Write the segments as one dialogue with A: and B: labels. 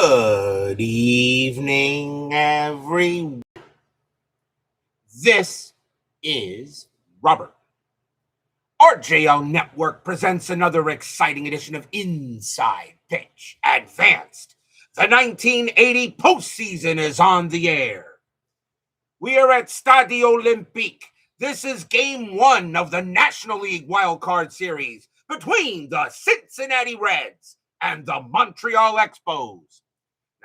A: Good evening, everyone. This is Robert. RJO Network presents another exciting edition of Inside Pitch Advanced. The 1980 postseason is on the air. We are at Stade Olympique. This is Game 1 of the National League Wildcard Series between the Cincinnati Reds and the Montreal Expos.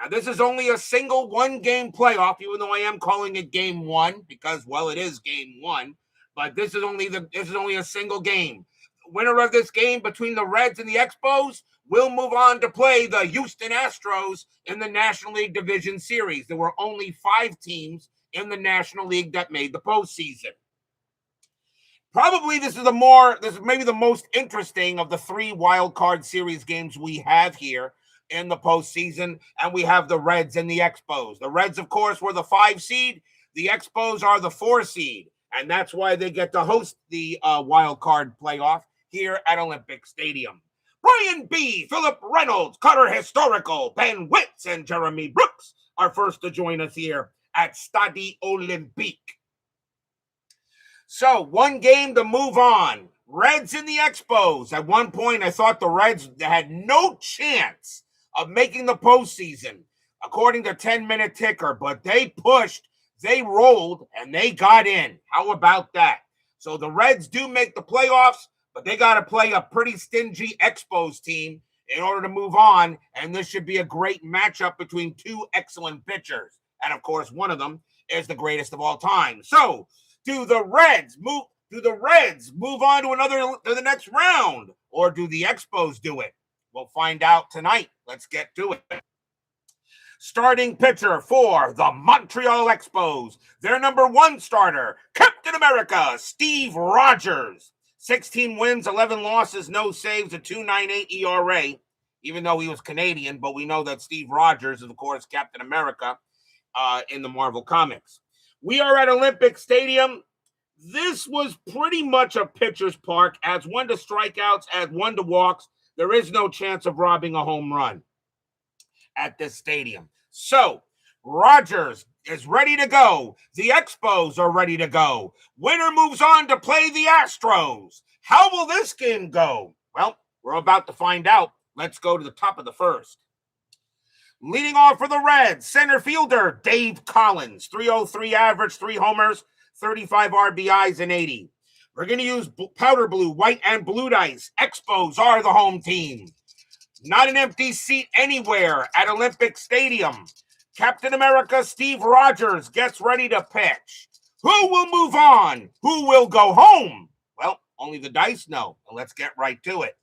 A: Now, this is only a single one-game playoff, even though I am calling it Game 1 because, well, it is Game 1. But this is only a single game. The winner of this game between the Reds and the Expos will move on to play the Houston Astros in the National League Division Series. There were only 5 teams in the National League that made the postseason. Probably this is maybe the most interesting of the 3 wild card series games we have here in the postseason, and we have the Reds and the Expos. The Reds, of course, were the 5 seed. The Expos are the 4 seed, and that's why they get to host the wild card playoff here at Olympic Stadium. Brian B., Philip Reynolds, Cutter Historical, Ben Witz, and Jeremy Brooks are first to join us here at Stade Olympique. So, one game to move on. Reds and the Expos. At one point, I thought the Reds had no chance of making the postseason, according to 10-minute ticker, but they pushed, they rolled, and they got in. How about that? So the Reds do make the playoffs, but they got to play a pretty stingy Expos team in order to move on, and this should be a great matchup between 2 excellent pitchers. And, of course, one of them is the greatest of all time. So, do the Reds move on to the next round, or do the Expos do it? We'll find out tonight. Let's get to it. Starting pitcher for the Montreal Expos, their number 1 starter, Captain America, Steve Rogers. 16 wins, 11 losses, no saves, a 2.98 ERA, even though he was Canadian, but we know that Steve Rogers is, of course, Captain America in the Marvel Comics. We are at Olympic Stadium. This was pretty much a pitcher's park, adds 1 to strikeouts, adds 1 to walks. There is no chance of robbing a home run at this stadium. So, Rogers is ready to go. The Expos are ready to go. Winner moves on to play the Astros. How will this game go? Well, we're about to find out. Let's go to the top of the first. Leading off for the Reds, center fielder Dave Collins, 303 average, 3 homers, 35 RBIs, and 80. We're going to use powder blue, white, and blue dice. Expos are the home team. Not an empty seat anywhere at Olympic Stadium. Captain America Steve Rogers gets ready to pitch. Who will move on? Who will go home? Well, only the dice know. And let's get right to it.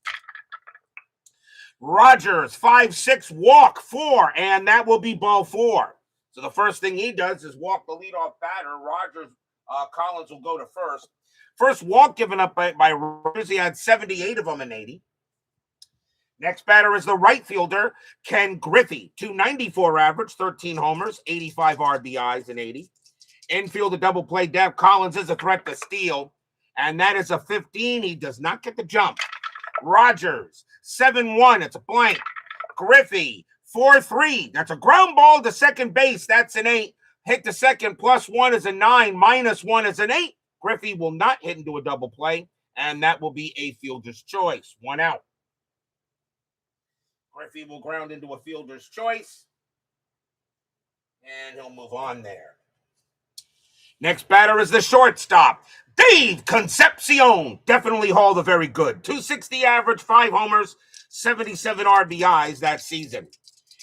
A: Rogers, 5-6, walk 4, and that will be ball 4. So the first thing he does is walk the leadoff batter. Collins will go to first. First walk given up by Rogers. He had 78 of them in 80. Next batter is the right fielder, Ken Griffey. 294 average, 13 homers, 85 RBIs, and 80. Infield, a double play depth. Collins is a threat to steal, and that is a 15. He does not get the jump. Rogers, 7-1. It's a blank. Griffey, 4-3. That's a ground ball to second base. That's an 8. Hit to second, +1 is a 9, -1 is an 8. Griffey will not hit into a double play, and that will be a fielder's choice. 1 out. Griffey will ground into a fielder's choice, and he'll move on there. Next batter is the shortstop, Dave Concepcion. Definitely hauled a very good. 260 average, 5 homers, 77 RBIs that season.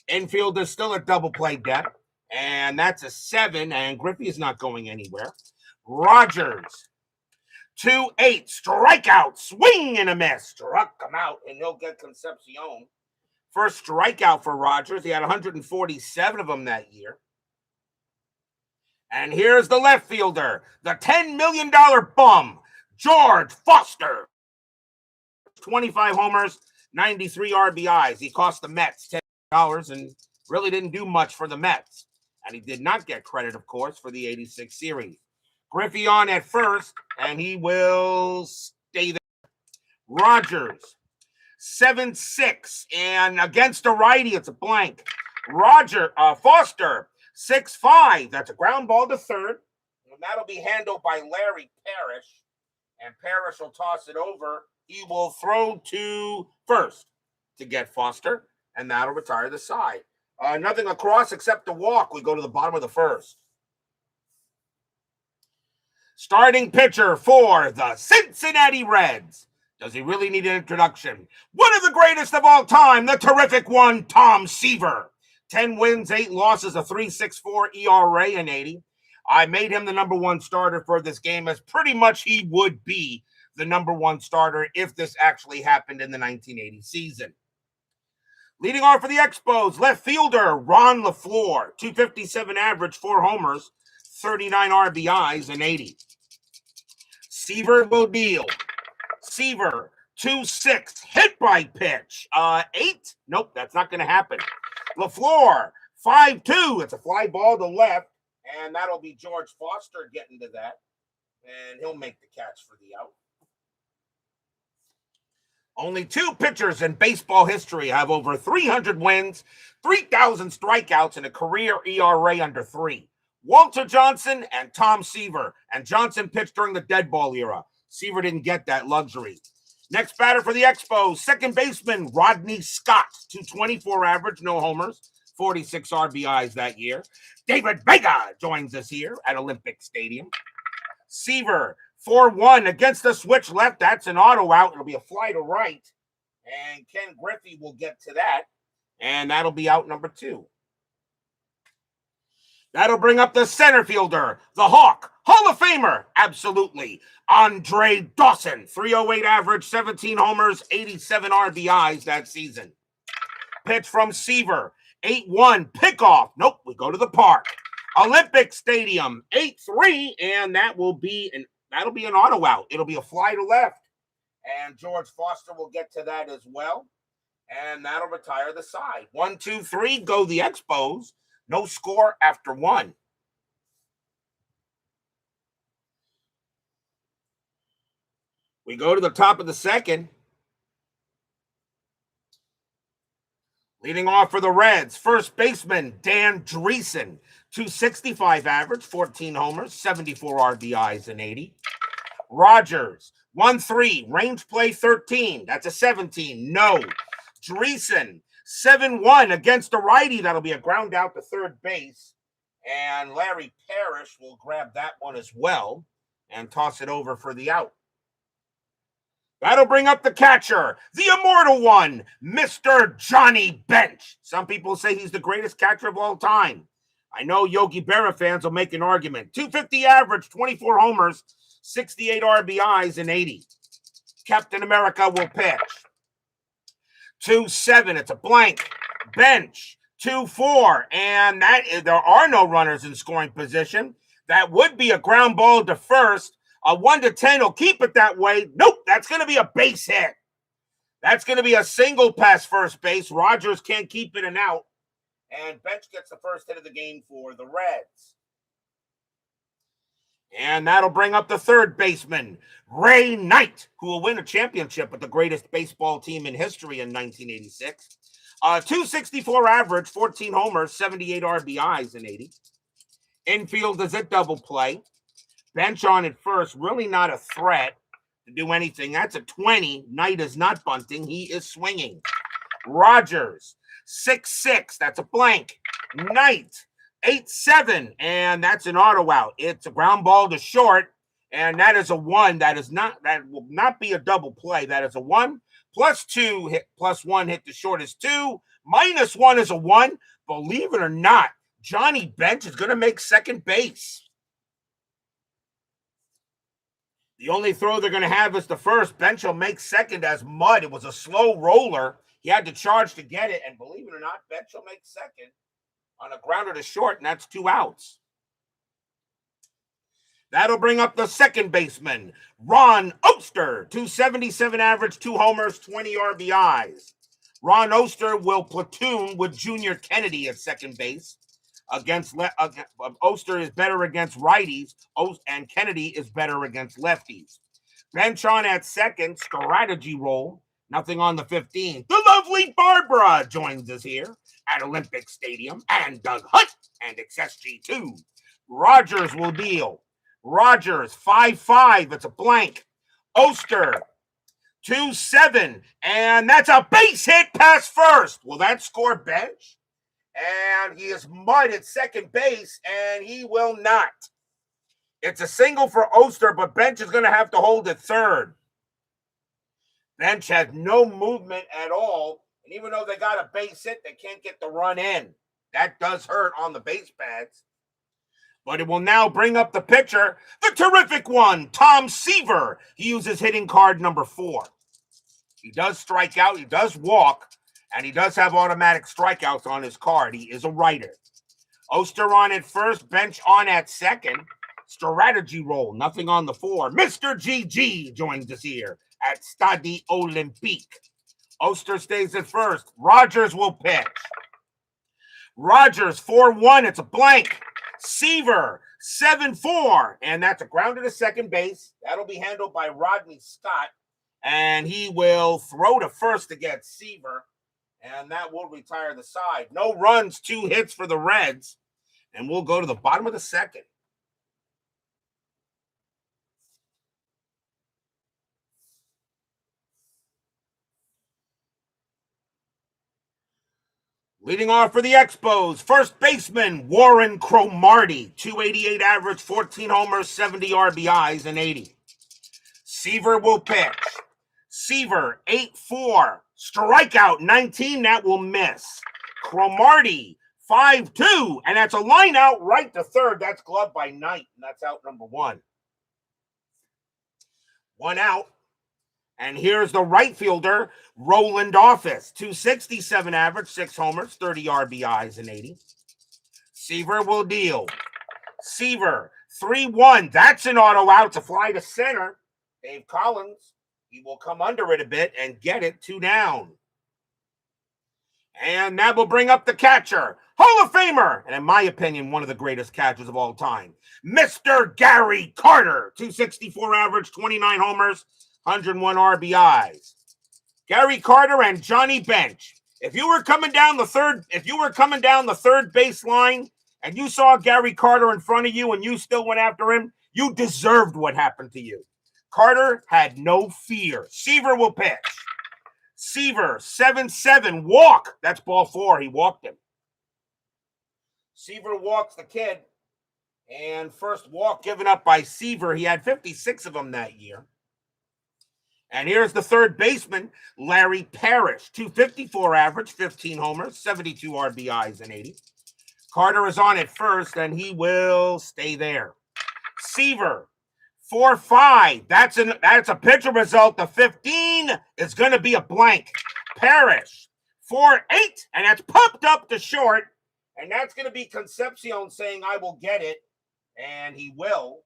A: Infield is still a double play depth, and that's a 7, and Griffey is not going anywhere. Rogers, 2-8, strikeout, swing and a miss. Struck him out, and he'll get Concepcion. First strikeout for Rogers. He had 147 of them that year. And here's the left fielder, the $10 million bum, George Foster. 25 homers, 93 RBIs. He cost the Mets $10 and really didn't do much for the Mets. And he did not get credit, of course, for the 86 series. Griffey on at first, and he will stay there. Rogers, 7-6, and against a righty, it's a blank. Foster, 6'5". That's a ground ball to third. And that'll be handled by Larry Parrish. And Parrish will toss it over. He will throw to first to get Foster. And that'll retire the side. Nothing across except the walk. We go to the bottom of the first. Starting pitcher for the Cincinnati Reds. Does he really need an introduction? One of the greatest of all time, the terrific one, Tom Seaver. 10 wins, 8 losses, a 3.64 ERA in 80. I made him the number one starter for this game, as pretty much he would be the number one starter if this actually happened in the 1980 season. Leading off for the Expos, left fielder Ron LaFleur, 257 average, 4 homers, 39 RBIs in 80. Seaver will deal. Seaver, 2-6, hit by pitch. 8? Nope, that's not going to happen. LaFleur, 5-2. It's a fly ball to left, and that'll be George Foster getting to that, and he'll make the catch for the out. Only 2 pitchers in baseball history have over 300 wins, 3,000 strikeouts, and a career ERA under 3. Walter Johnson and Tom Seaver. And Johnson pitched during the dead ball era. Seaver didn't get that luxury. Next batter for the Expos, second baseman Rodney Scott, 224 average, no homers, 46 RBIs that year. David Vega joins us here at Olympique Stadium. Seaver, 4-1 against the switch left. That's an auto out. It'll be a fly to right. And Ken Griffey will get to that. And that'll be out number 2. That'll bring up the center fielder, the Hawk, Hall of Famer, absolutely, Andre Dawson, 308 average, 17 homers, 87 RBIs that season. Pitch from Seaver, 8-1, pickoff. Nope, we go to the park. Olympic Stadium, 8-3, and that'll be an auto out. It'll be a fly to left. And George Foster will get to that as well. And that'll retire the side. 1, 2, 3, go the Expos. No score after 1. We go to the top of the second. Leading off for the Reds, first baseman Dan Dreesen, 265 average, 14 homers, 74 RBIs in 80. Rogers, 1-3, range play 13. That's a 17. No. Dreesen, 7-1 against a righty. That'll be a ground out to third base. And Larry Parrish will grab that one as well and toss it over for the out. That'll bring up the catcher, the immortal one, Mr. Johnny Bench. Some people say he's the greatest catcher of all time. I know Yogi Berra fans will make an argument. 250 average, 24 homers, 68 RBIs in 80. Captain America will pitch. 2-7, it's a blank. Bench, 2-4, and there are no runners in scoring position. That would be a ground ball to first. A 1-10 will keep it that way. Nope, that's going to be a base hit. That's going to be a single past first base. Rogers can't keep it and out. And Bench gets the first hit of the game for the Reds. And that'll bring up the third baseman, Ray Knight, who will win a championship with the greatest baseball team in history in 1986. 264 average, 14 homers, 78 RBIs in 80. Infield is a double play. Bench on at first, really not a threat to do anything. That's a 20. Knight is not bunting. He is swinging. Rogers, 6-6. That's a blank. Knight, 8-7. And that's an auto out. It's a ground ball to short. And that is a 1. That will not be a double play. That is a 1. +2 hit, +1 hit to short is 2. -1 is a 1. Believe it or not, Johnny Bench is going to make second base. The only throw they're going to have is the first. Bench will make second as mud. It was a slow roller. He had to charge to get it. And believe it or not, Bench will make second on a grounder to short, and that's 2 outs. That'll bring up the second baseman, Ron Oster, 277 average, 2 homers, 20 RBIs. Ron Oster will platoon with Junior Kennedy at second base. Oster is better against righties, and Kennedy is better against lefties. Bench on at second, strategy roll. Nothing on the 15. The lovely Barbara joins us here. at Olympique Stadium, and Doug Hunt and XSG2. Rogers will deal. Rogers, 5-5. It's a blank. Oster, 2-7. And that's a base hit past first. Will that score bench? And he is mud at second base, and he will not. It's a single for Oster, but Bench is going to have to hold at third. Bench has no movement at all. And even though they got a base hit, they can't get the run in. That does hurt on the base pads. But it will now bring up the pitcher, the terrific one, Tom Seaver. He uses hitting card number 4. He does strike out, he does walk, and he does have automatic strikeouts on his card. He is a writer. Oster on at first, Bench on at second. Strategy roll, nothing on the 4. Mr. GG joins us here at Stade Olympique. Oster stays at first. Rogers will pitch. Rogers, 4-1. It's a blank. Seaver, 7-4. And that's a grounder to second base. That'll be handled by Rodney Scott. And he will throw to first against Seaver. And that will retire the side. No runs, 2 hits for the Reds. And we'll go to the bottom of the second. Leading off for the Expos, first baseman Warren Cromartie, 288 average, 14 homers, 70 RBIs, and 80. Seaver will pitch. Seaver, 8-4, strikeout 19, that will miss. Cromartie, 5-2, and that's a line out right to third. That's gloved by Knight, and that's out number 1. 1 out. And here's the right fielder, Roland Office, 267 average, 6 homers, 30 RBIs, and 80. Seaver will deal. Seaver, 3-1. That's an auto out to fly to center. Dave Collins, he will come under it a bit and get it 2 down. And that will bring up the catcher, Hall of Famer, and in my opinion, one of the greatest catchers of all time, Mr. Gary Carter, 264 average, 29 homers, 101 RBIs. Gary Carter and Johnny Bench. If you were coming down the third baseline and you saw Gary Carter in front of you and you still went after him, you deserved what happened to you. Carter had no fear. Seaver will pitch. Seaver, 7-7, walk. That's ball 4. He walked him. Seaver walks the kid. And first walk given up by Seaver. He had 56 of them that year. And here's the third baseman, Larry Parrish, 254 average, 15 homers, 72 RBIs, and 80. Carter is on at first, and he will stay there. Seaver, 4-5. That's a pitcher result. The 15 is going to be a blank. Parrish, 4-8, and that's pumped up to short. And that's going to be Concepcion saying, I will get it. And he will.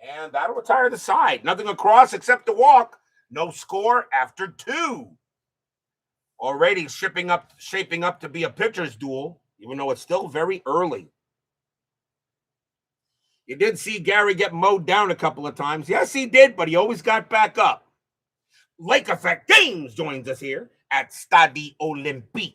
A: And that'll retire the side. Nothing across except the walk. No score after 2. Already shaping up to be a pitcher's duel, even though it's still very early. You did see Gary get mowed down a couple of times. Yes, he did, but he always got back up. Lake Effect Games joins us here at Stade Olympique.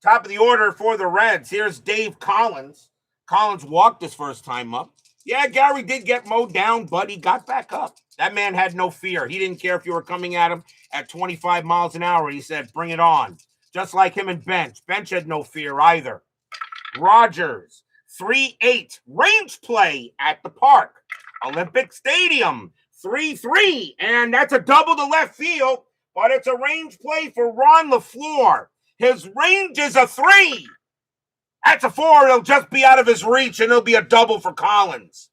A: Top of the order for the Reds. Here's Dave Collins. Collins walked his first time up. Yeah, Gary did get mowed down, but he got back up. That man had no fear. He didn't care if you were coming at him at 25 miles an hour. He said, bring it on. Just like him and Bench. Bench had no fear either. Rogers, 3-8. Range play at the park. Olympic Stadium, 3-3. And that's a double to left field, but it's a range play for Ron LaFleur. His range is a 3. That's a 4. It'll just be out of his reach, and it'll be a double for Collins.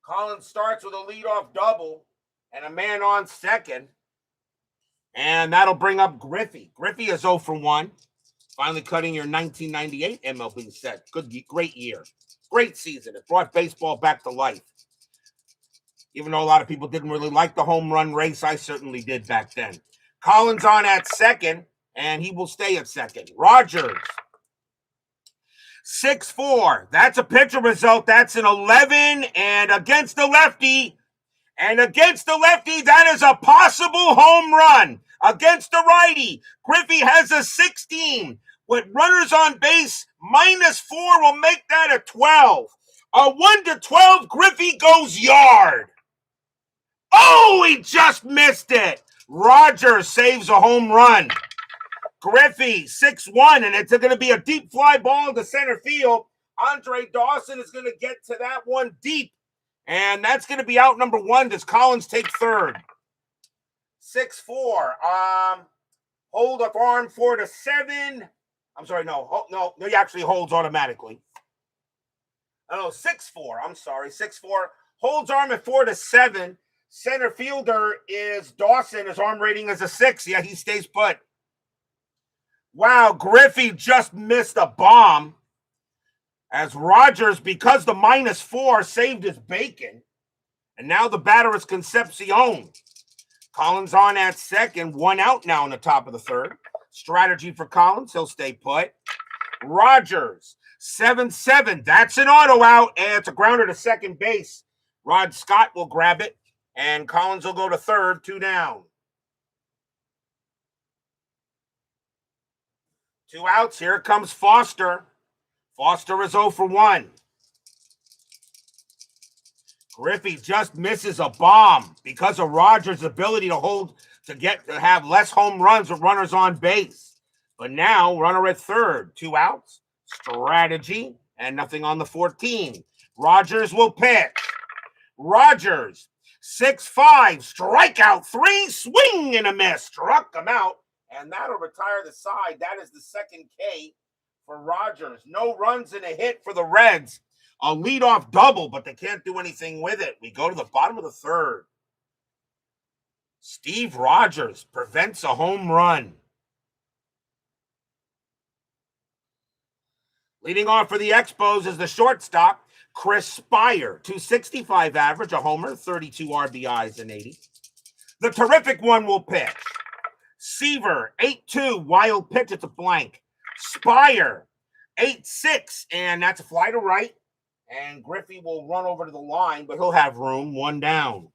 A: Collins starts with a leadoff double and a man on second. And that'll bring up Griffey. Griffey is 0 for 1. Finally cutting your 1998 MLB set. Great year. Great season. It brought baseball back to life. Even though a lot of people didn't really like the home run race, I certainly did back then. Collins on at second, and he will stay at second. Rogers, 6-4. That's a pitcher result. That's an 11, and against the lefty, that is a possible home run. against the righty. Griffey has a 16. With runners on base, -4 will make that a 12. A 1-12, Griffey goes yard. Oh, he just missed it. Rogers saves a home run. Griffey, 6-1, and it's going to be a deep fly ball to center field. Andre Dawson is going to get to that one deep, and that's going to be out number 1. Does Collins take third? 6-4. Hold of arm 4-7. I'm sorry, no, he actually holds automatically. Oh, 6-4. I'm sorry, 6-4. Holds arm at 4-7. Center fielder is Dawson. His arm rating is a 6. Yeah, he stays put. Wow, Griffey just missed a bomb. As Rogers, because the -4, saved his bacon. And now the batter is Concepcion. Collins on at second. 1 out now in the top of the third. Strategy for Collins. He'll stay put. Rogers, 7-7. That's an auto out, and it's a grounder to second base. Rod Scott will grab it, and Collins will go to third, 2 down. 2 outs. Here comes Foster. Foster is 0 for 1. Griffey just misses a bomb because of Rogers' ability to have less home runs with runners on base. But now, runner at third, 2 outs. Strategy, and nothing on the 14. Rogers will pitch. Rogers, 6-5, strikeout 3, swing and a miss. Struck him out, and that'll retire the side. That is the second K for Rogers. No runs and a hit for the Reds. A leadoff double, but they can't do anything with it. We go to the bottom of the third. Steve Rogers prevents a home run. Leading off for the Expos is the shortstop, Chris Spire. 265 average, a homer, 32 RBIs and 80. The terrific one will pitch. Seaver, 8-2, wild pitch, it's a blank. Spire, 8-6, and that's a fly to right. And Griffey will run over to the line, but he'll have room, 1 down.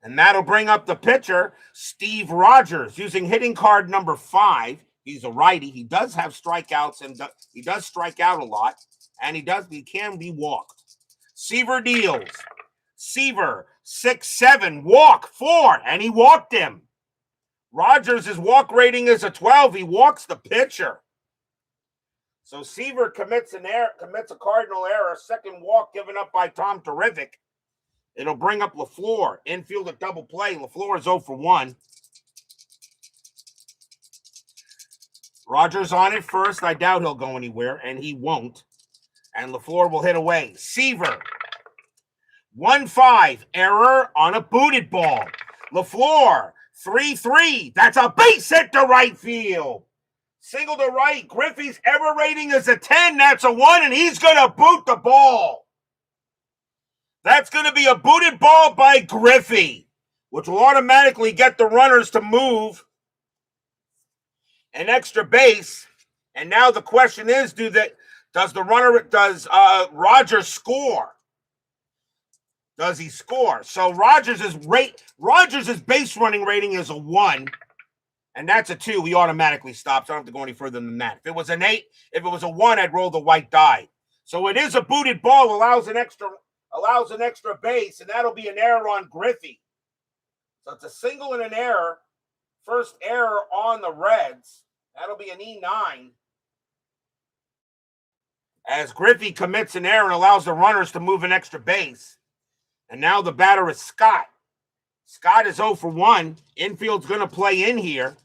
A: And that'll bring up the pitcher, Steve Rogers, using hitting card number 5. He's a righty. He does have strikeouts, and he does strike out a lot, and he can be walked. Seaver deals. Seaver, 6-7, walk 4, and he walked him. Rogers' walk rating is a 12. He walks the pitcher. So Seaver commits a cardinal error. Second walk given up by Tom Terrific. It'll bring up LaFleur. Infield at double play. LaFleur is 0 for 1. Rogers on it first. I doubt he'll go anywhere, and he won't. And LaFleur will hit away. Seaver, 1-5, error on a booted ball. LaFleur, 3-3. That's a base hit to right field. Single to right. Griffey's error rating is a 10. That's a 1, and he's going to boot the ball. That's going to be a booted ball by Griffey, which will automatically get the runners to move an extra base. And now the question is, does Rogers score? Does he score? So Rogers' base running rating is a 1. And that's a 2. He automatically stops. I don't have to go any further than that. If it was an 8, if it was a 1, I'd roll the white die. So it is a booted ball, allows an extra base, and that'll be an error on Griffey. So it's a single and an error. First error on the Reds. That'll be an E9. As Griffey commits an error and allows the runners to move an extra base. And now the batter is Scott. Scott is 0 for 1. Infield's going to play in here.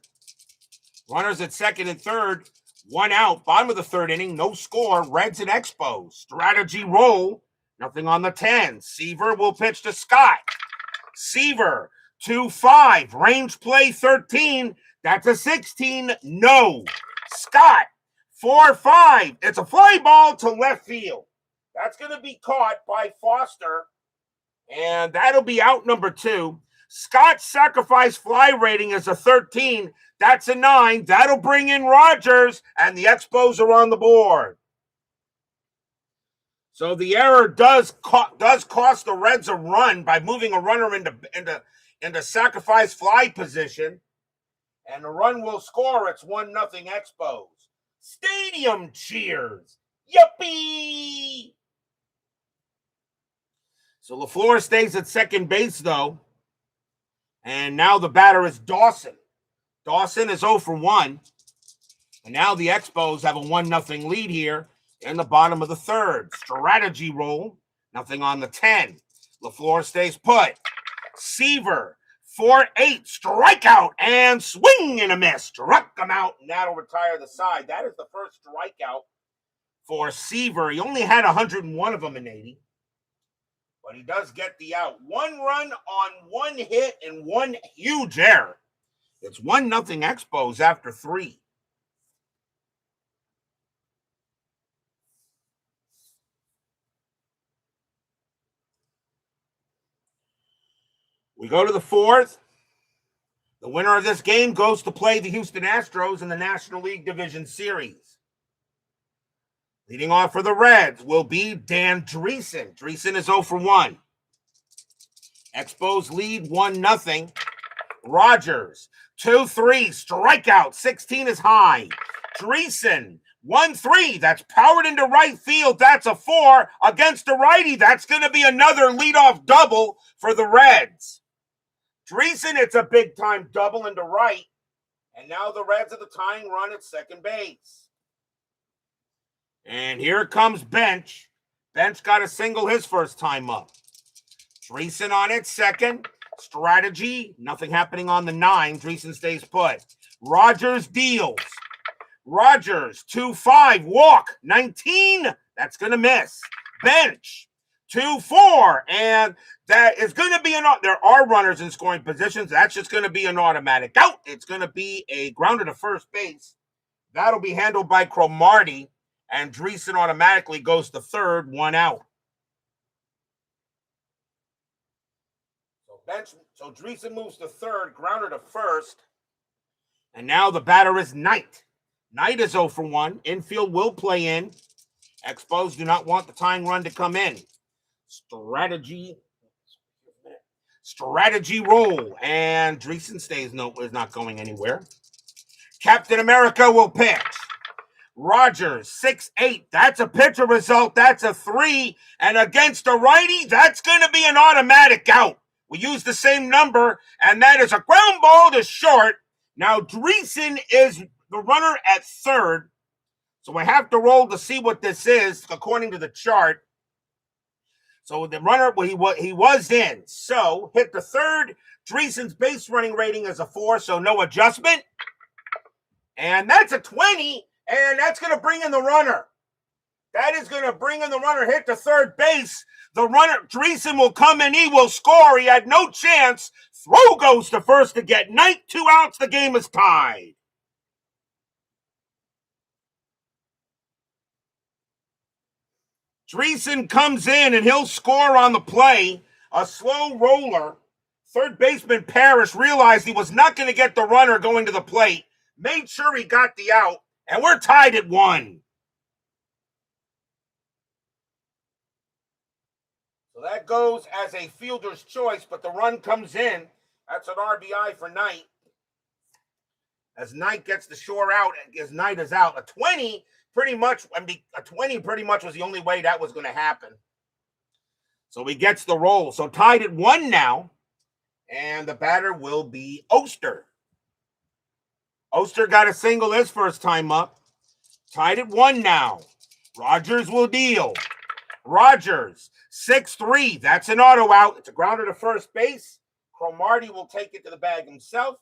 A: Runners at second and third. 1 out. Bottom of the third inning. No score. Reds and Expos. Strategy roll. Nothing on the 10. Seaver will pitch to Scott. Seaver, 2-5. Range play 13. That's a 16. No. Scott, 4-5. It's a fly ball to left field. That's going to be caught by Foster. And that'll be out number 2. Scott's sacrifice fly rating is a 13. That's a 9. That'll bring in Rogers, and the Expos are on the board. So the error does cost the Reds a run by moving a runner into sacrifice fly position, and the run will score. It's 1-0 Expos. Stadium cheers. Yuppie! So LaFleur stays at second base, though. And now the batter is Dawson. Dawson is 0 for 1. And now the Expos have a 1-0 lead here in the bottom of the third. Strategy roll. Nothing on the 10. LaFleur stays put. Seaver, 4-8, strikeout, and swing and a miss. Struck him out, and that'll retire the side. That is the first strikeout for Seaver. He only had 101 of them in 80. But he does get the out. 1 run on 1 hit and 1 huge error. It's 1-0 Expos after 3. We go to the 4th. The winner of this game goes to play the Houston Astros in the National League Division Series. Leading off for the Reds will be Dan Dreesen. Dreesen is 0 for 1. Expos lead 1-0. Rogers, 2-3, strikeout, 16 is high. Dreesen, 1-3, that's powered into right field. That's a 4 against the righty. That's going to be another leadoff double for the Reds. Dreesen, it's a big-time double into right. And now the Reds are the tying run at second base. And here comes Bench. Bench got a single his first time up. Dreesen on it, second. Strategy, nothing happening on the 9. Dreesen stays put. Rogers deals. Rogers, 2-5, walk, 19. That's going to miss. Bench, 2-4, and that is going to be there are runners in scoring positions. That's just going to be an automatic out. It's going to be a grounder to first base. That'll be handled by Cromartie, and Dreesen automatically goes to third, 1 out. So Dreesen moves to third, grounder to first, and now the batter is Knight. Knight is 0 for 1. Infield will play in. Expos do not want the tying run to come in. Strategy roll. And Dreesen is not going anywhere. Captain America will pitch. Rogers, 6-8. That's a pitcher result. That's a 3. And against a righty, that's going to be an automatic out. We use the same number, and that is a ground ball to short. Now, Dreesen is the runner at third. So I have to roll to see what this is, according to the chart. So the runner, well, he was in. So hit the third. Dreesen's base running rating is a 4, so no adjustment. And that's a 20, and that's going to bring in the runner. That is going to bring in the runner, hit the third base. The runner, Dreesen, will come and he will score. He had no chance. Throw goes to first to get Knight. 2 outs. The game is tied. Dreesen comes in and he'll score on the play. A slow roller. Third baseman Parrish realized he was not going to get the runner going to the plate. Made sure he got the out. And we're tied at 1. So that goes as a fielder's choice, but the run comes in. That's an RBI for Knight. As Knight gets the shore out, as Knight is out. A 20 pretty much was the only way that was going to happen. So he gets the roll. So tied at 1 now, and the batter will be Oster. Oster got a single his first time up. Tied at 1 now. Rogers will deal. Rogers, 6-3. That's an auto out. It's a grounder to first base. Cromartie will take it to the bag himself,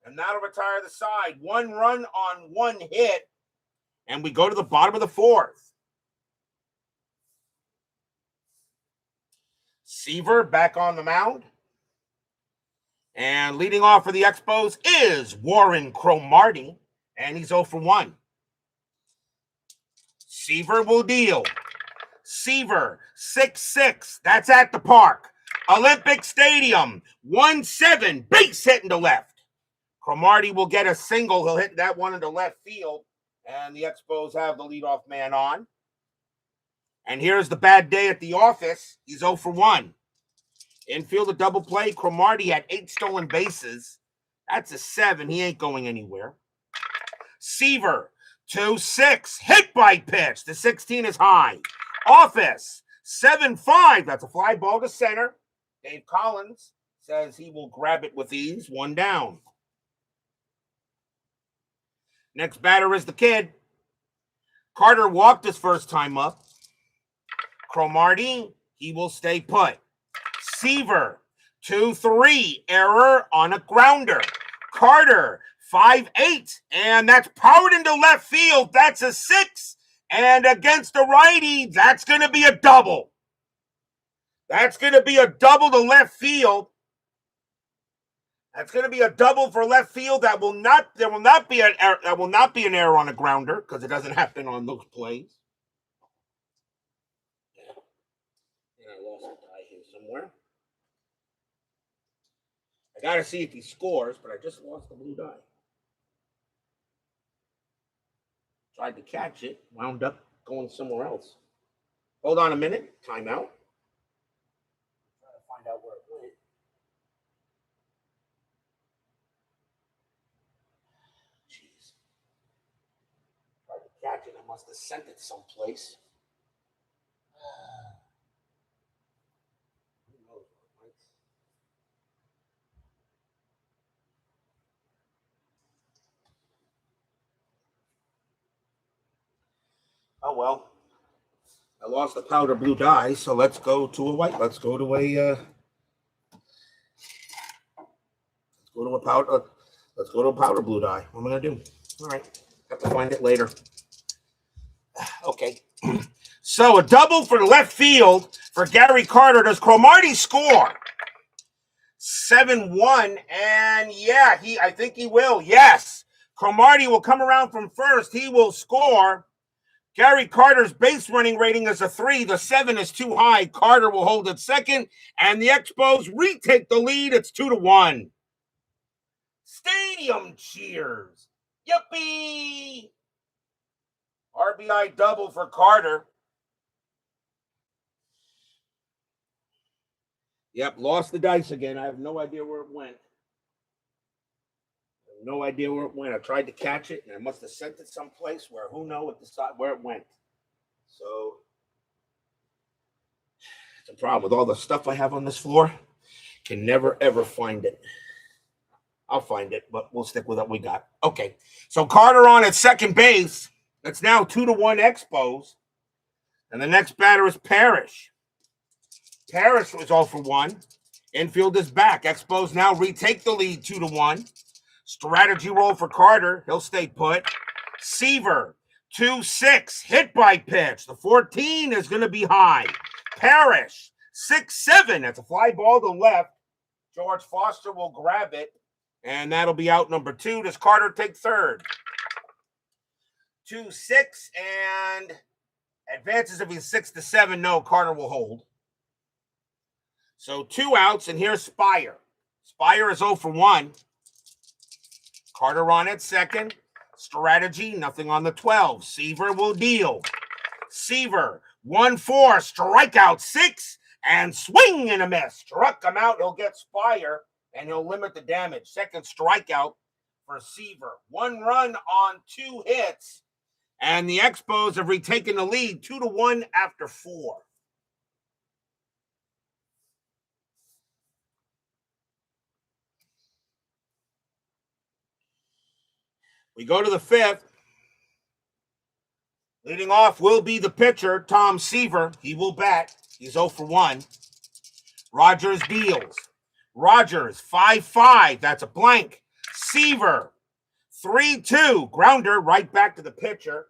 A: and that'll retire the side. 1 run on 1 hit, and we go to the bottom of the 4th. Seaver back on the mound. And leading off for the Expos is Warren Cromartie, and he's 0 for 1. Seaver will deal. Seaver, 6-6. That's at the park. Olympic Stadium, 1-7. Base hitting to left. Cromartie will get a single. He'll hit that one into left field. And the Expos have the leadoff man on. And here's the bad day at the office. He's 0 for 1. Infield a double play. Cromartie had 8 stolen bases. That's a 7. He ain't going anywhere. Seaver, 2-6. Hit by pitch. The 16 is high. Office, 7-5. That's a fly ball to center. Dave Collins says he will grab it with ease. 1 down. Next batter is the kid. Carter walked his first time up. Cromartie, he will stay put. Seaver, 2-3. Error on a grounder. Carter, 5-8. And that's powered into left field. That's a 6. And against the righty, that's going to be a double. That's going to be a double to left field. That's going to be a double for left field. There will not be an error on a grounder because it doesn't happen on those plays. And I lost a tie here somewhere. I got to see if he scores, but I just lost the blue die. Tried to catch it, wound up going somewhere else. Hold on a minute. Timeout. Try to find out where it went. Jeez. Tried to catch it. I must have sent it someplace. Who knows where it went? Oh, well. I lost the powder blue die, so let's go to a white. Let's go to a powder blue die. What am I gonna do? All right, have to find it later. Okay. So a double for left field for Gary Carter. Does Cromartie score? 7-1, and yeah, I think he will. Yes, Cromartie will come around from first. He will score. Gary Carter's base running rating is a 3. The 7 is too high. Carter will hold at second, and the Expos retake the lead. It's 2-1. Stadium cheers. Yippee! RBI double for Carter. Yep, lost the dice again. I have no idea where it went. I tried to catch it, and I must have sent it someplace where who knows where it went. So it's a problem with all the stuff I have on this floor. Can never, ever find it. I'll find it, but we'll stick with what we got. Okay, so Carter on at second base. It's now 2-1 Expos. And the next batter is Parrish. Parrish was 0 for 1. Infield is back. Expos now retake the lead 2-1. Strategy roll for Carter. He'll stay put. Seaver, 2-6. Hit by pitch. The 14 is going to be high. Parrish, 6-7. That's a fly ball to left. George Foster will grab it, and that'll be out number 2. Does Carter take third? 2-6, and advances if he's 6-7. No, Carter will hold. So 2 outs, and here's Spire. Spire is 0 for 1. Carter on at second. Strategy, nothing on the 12. Seaver will deal. Seaver, 1-4, strikeout 6, and swing and a miss. Struck him out. He'll get Spire, and he'll limit the damage. Second strikeout for Seaver. 1 run on 2 hits, and the Expos have retaken the lead 2-1 after 4. We go to the 5th. Leading off will be the pitcher, Tom Seaver. He will bat. He's 0 for 1. Rogers deals. Rogers, 5-5. That's a blank. Seaver, 3-2. Grounder right back to the pitcher.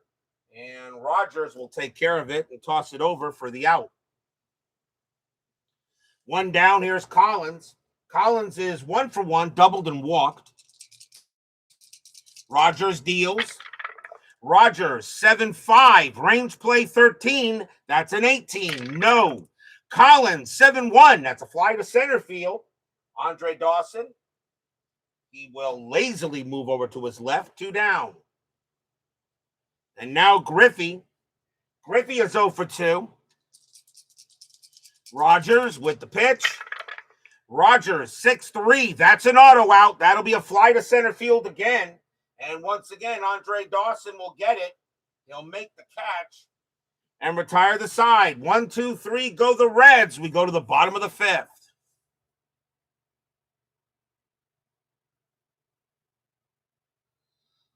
A: And Rogers will take care of it and toss it over for the out. 1 down. Here's Collins. Collins is 1 for 1, doubled and walked. Rogers deals. Rogers, 7-5. Range play 13. That's an 18. No. Collins, 7-1. That's a fly to center field. Andre Dawson. He will lazily move over to his left. 2 down. And now Griffey. Griffey is 0 for 2. Rogers with the pitch. Rogers, 6-3. That's an auto out. That'll be a fly to center field again. And once again, Andre Dawson will get it. He'll make the catch and retire the side. 1, 2, 3, go the Reds. We go to the bottom of the fifth.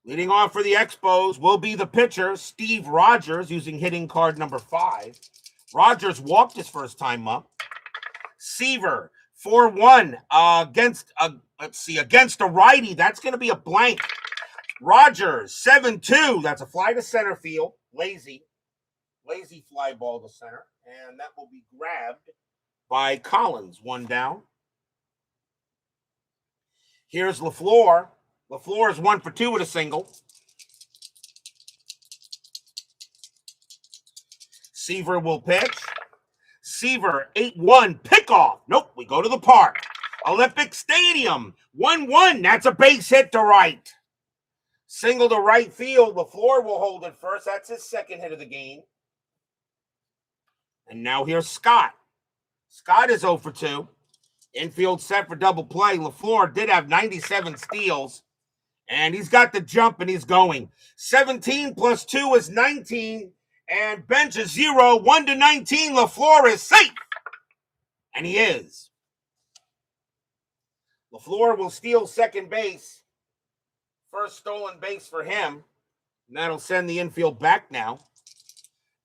A: Leading off for the Expos will be the pitcher, Steve Rogers, using hitting card number 5. Rogers walked his first time up. Seaver, 4-1 against a righty. That's going to be a blank. Rogers, 7-2. That's a fly to center field. Lazy fly ball to center. And that will be grabbed by Collins. 1 down. Here's LaFleur. LaFleur is 1 for 2 with a single. Seaver will pitch. Seaver, 8-1, pickoff. Nope, we go to the park. Olympique Stadium, 1-1. That's a base hit to right. Single to right field. LaFleur will hold it first. That's his second hit of the game. And now here's Scott. Scott is 0 for 2. Infield set for double play. LaFleur did have 97 steals. And he's got the jump, and he's going. 17 plus 2 is 19. And bench is 0. 1 to 19. LaFleur is safe. And he is. LaFleur will steal second base. First stolen base for him. And that'll send the infield back now.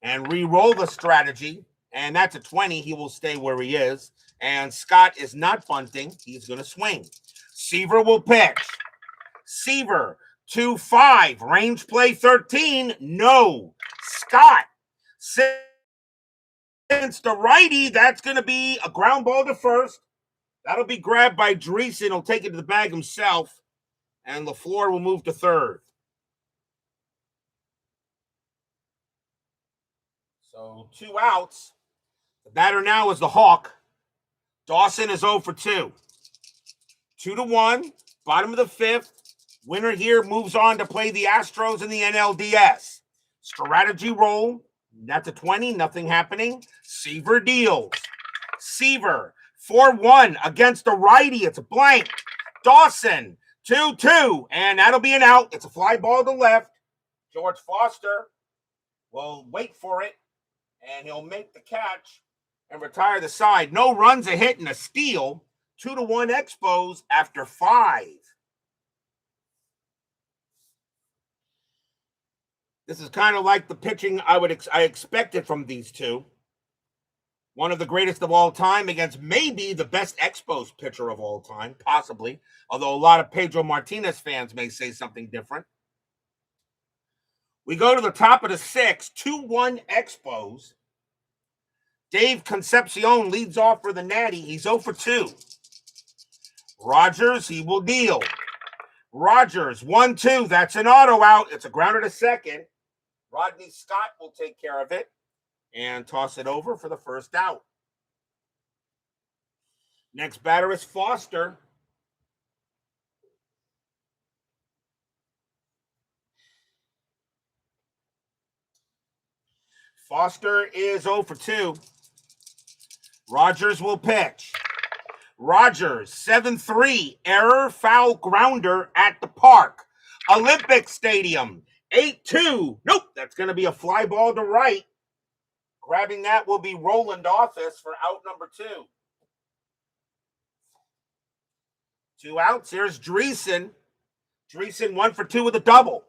A: And re-roll the strategy. And that's a 20. He will stay where he is. And Scott is not bunting. He's going to swing. Seaver will pitch. Seaver, 2-5. Range play 13. No. Scott, since the righty, that's going to be a ground ball to first. That'll be grabbed by Dreesen. He'll take it to the bag himself. And LaFleur will move to third. So 2 outs. The batter now is the Hawk. Dawson is 0 for 2. 2-1. Bottom of the fifth. Winner here moves on to play the Astros in the NLDS. Strategy roll. That's a 20. Nothing happening. Seaver deals. Seaver, 4-1 against a righty. It's a blank. Dawson, 2-2. And that'll be an out. It's a fly ball to left. George Foster will wait for it. And he'll make the catch and retire the side. No runs, a hit, and a steal. 2-1 Expos after 5. This is kind of like the pitching I expected from these two. One of the greatest of all time against maybe the best Expos pitcher of all time, possibly. Although a lot of Pedro Martinez fans may say something different. We go to the top of the 6th, 2-1 Expos. Dave Concepcion leads off for the Natty. He's 0 for 2. Rogers, he will deal. Rogers, 1-2. That's an auto out. It's a grounder to second. Rodney Scott will take care of it and toss it over for the first out. Next batter is Foster. Foster is 0 for 2. Rogers will pitch. Rogers, 7-3. Error, foul, grounder at the park. Olympique Stadium, 8-2. Nope, that's going to be a fly ball to right. Grabbing that will be Roland Office for out number 2. 2 outs. Here's Dreesen. Dreesen 1 for 2 with a double.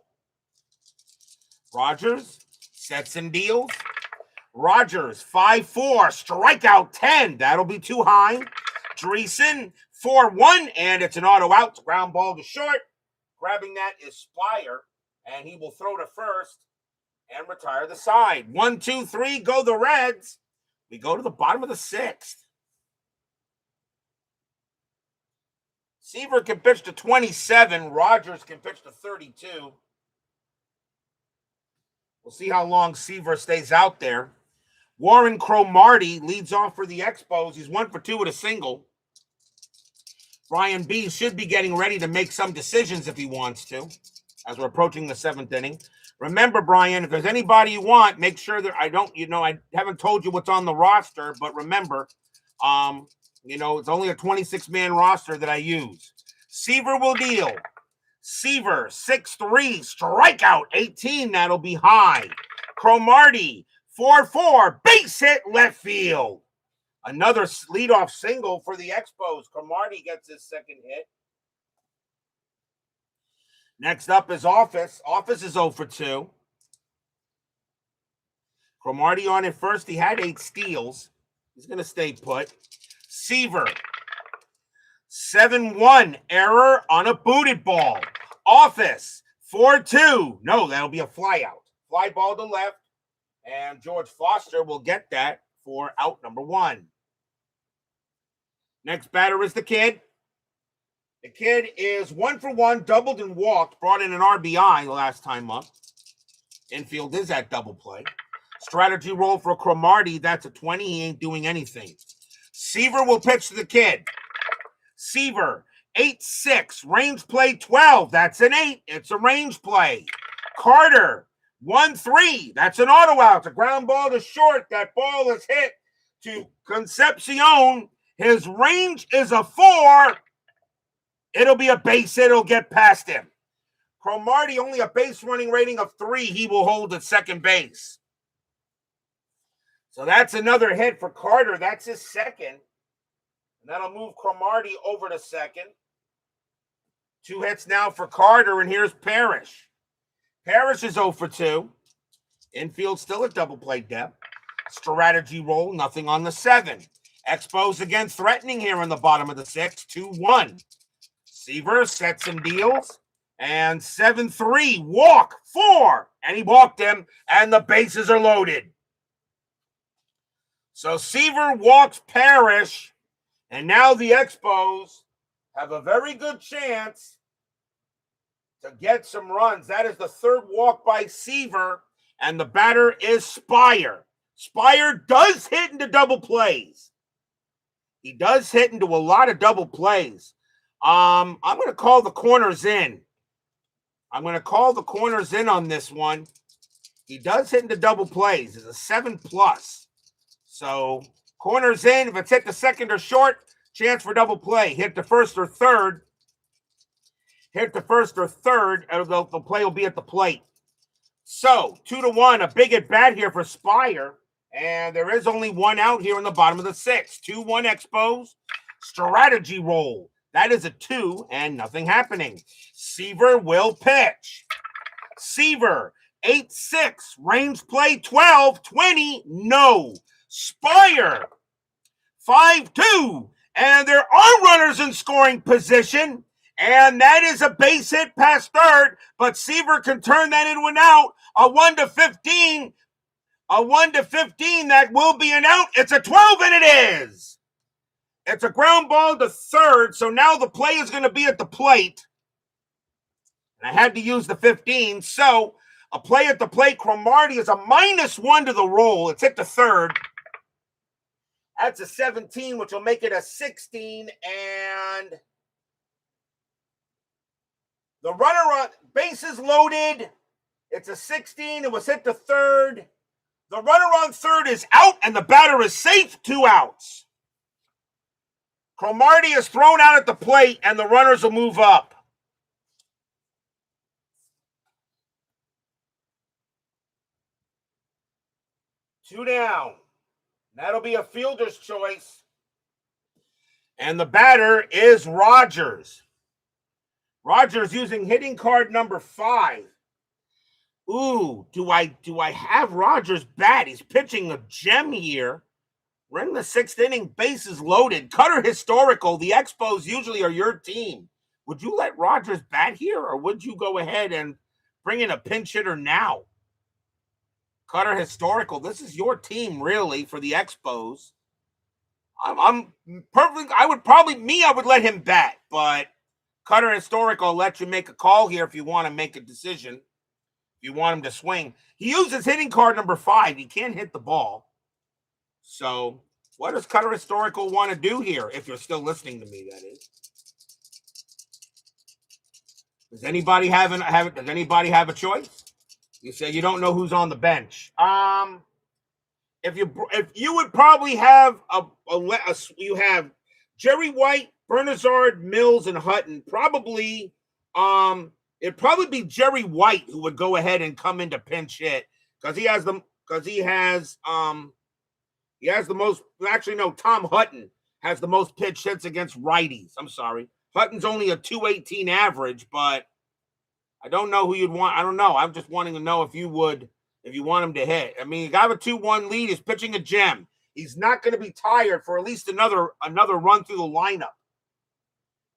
A: Rogers sets and deals. Rogers, 5-4. Strikeout 10. That'll be too high. Dreesen, 4-1. And it's an auto out. Ground ball to short. Grabbing that is Spire. And he will throw to first and retire the side. 1, 2, 3, go the Reds. We go to the bottom of the 6th. Seaver can pitch to 27. Rogers can pitch to 32. We'll see how long Seaver stays out there. Warren Cromartie leads off for the Expos. He's 1 for 2 with a single. Brian B should be getting ready to make some decisions if he wants to, as we're approaching the 7th inning. Remember, Brian, if there's anybody you want, make sure that I haven't told you what's on the roster, but remember, You know, it's only a 26-man roster that I use. Seaver will deal. Seaver, 6'3", strikeout, 18. That'll be high. Cromartie, 4-4, base hit, left field. Another leadoff single for the Expos. Cromartie gets his second hit. Next up is Office. Office is 0 for 2. Cromartie on at first. He had 8 steals. He's going to stay put. Seaver, 7-1, error on a booted ball. Office, 4-2. No, that'll be a fly out. Fly ball to left, and George Foster will get that for out number 1. Next batter is the Kid. The Kid is 1 for 1, doubled and walked, brought in an RBI the last time up. Infield is at double play. Strategy roll for Cromartie, that's a 20. He ain't doing anything. Seaver will pitch to the Kid. Seaver, 8-6, range play 12. That's an 8. It's a range play. Carter, 1-3. That's an auto out. It's a ground ball to short. That ball is hit to Concepcion. His range is a 4. It'll be a base hit. It'll get past him. Cromartie, only a base running rating of 3. He will hold at second base. So that's another hit for Carter. That's his second. And that'll move Cromartie over to second. 2 hits now for Carter, and here's Parrish. Parrish is 0 for 2. Infield still at double play depth. Strategy roll, nothing on the 7. Expos again threatening here in the bottom of the 6. 2-1. Seaver sets and deals. And 7-3. Walk, 4. And he walked him, and the bases are loaded. So Seaver walks Parrish, and now the Expos have a very good chance to get some runs. That is the 3rd walk by Seaver, and the batter is Spire. Spire does hit into double plays. He does hit into a lot of double plays. I'm going to call the corners in. I'm going to call the corners in on this one. He does hit into double plays. It's a 7+. So corners in. If it's hit the second or short, chance for double play. Hit the first or third. Hit the first or third, and the play will be at the plate. So 2-1, a big at bat here for Spire. And there is only 1 out here in the bottom of the 6. 2-1 Expos. Strategy roll. That is a 2 and nothing happening. Seaver will pitch. Seaver, 8-6. Range play 12. 20. No. Spire, 5-2. And there are runners in scoring position. And that is a base hit past third. But Seaver can turn that into an out. A 1-15. A 1-15. That will be an out. It's a 12, and it is. It's a ground ball to third. So now the play is going to be at the plate. And I had to use the 15. So a play at the plate. Cromartie is a -1 to the roll. It's hit the third. That's a 17, which will make it a 16. And the runner on bases loaded. It's a 16. It was hit to third. The runner on third is out, and the batter is safe. 2 outs. Cromartie is thrown out at the plate, and the runners will move up. Two down. That'll be a fielder's choice. And the batter is Rogers. Rogers using hitting card number 5. Ooh, do I have Rogers bat? He's pitching a gem here. We're in the 6th inning, bases loaded. Cutter historical. The Expos usually are your team. Would you let Rogers bat here, or would you go ahead and bring in a pinch hitter now? Cutter historical. This is your team, really, for the Expos. I'm perfect. I would let him bat, but Cutter historical let you make a call here if you want to make a decision. If you want him to swing. He uses hitting card number 5. He can't hit the ball. So what does Cutter historical want to do here? If you're still listening to me, that is. Does anybody have a choice? You say you don't know who's on the bench. If you would probably have you have Jerry White, Bernazard, Mills, and Hutton probably. It'd probably be Jerry White who would go ahead and come into pinch hit because he has the most. Actually, no, Tom Hutton has the most pitch hits against righties. I'm sorry, Hutton's only a 218 average, but I don't know who you'd want. I don't know. I'm just wanting to know if you want him to hit. I mean, you got a 2-1 lead. He's pitching a gem. He's not going to be tired for at least another run through the lineup.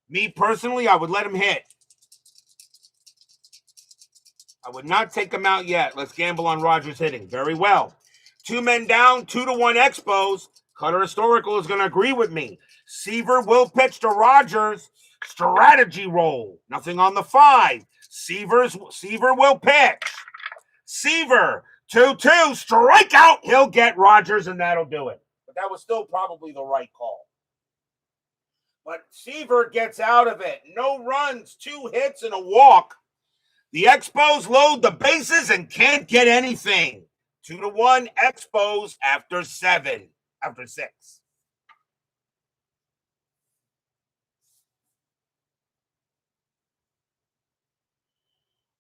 A: Me personally, I would let him hit. I would not take him out yet. Let's gamble on Rogers hitting. Very well. 2 men down, 2-1 Expos. Cutter Historical is going to agree with me. Seaver will pitch to Rogers. Strategy roll. Nothing on the 5. Seaver will pitch. Seaver, 2-2, strikeout. He'll get Rogers, and that'll do it. But that was still probably the right call. But Seaver gets out of it. No runs, 2 hits, and a walk. The Expos load the bases and can't get anything. 2-1 Expos after 6.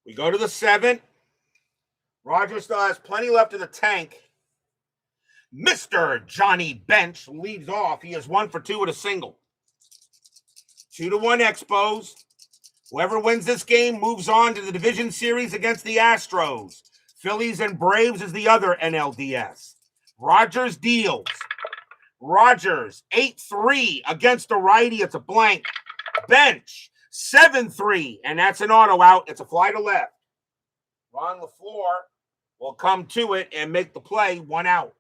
A: We go to the 7th. Rogers still has plenty left in the tank. Mr. Johnny Bench leads off. He is 1 for 2 with a single. 2-1 Expos. Whoever wins this game moves on to the division series against the Astros. Phillies and Braves is the other NLDS. Rogers deals. Rogers, 8-3 against a righty. It's a blank. Bench, 7-3, and that's an auto out. It's a fly to left. Ron LaFleur will come to it and make the play. 1 out.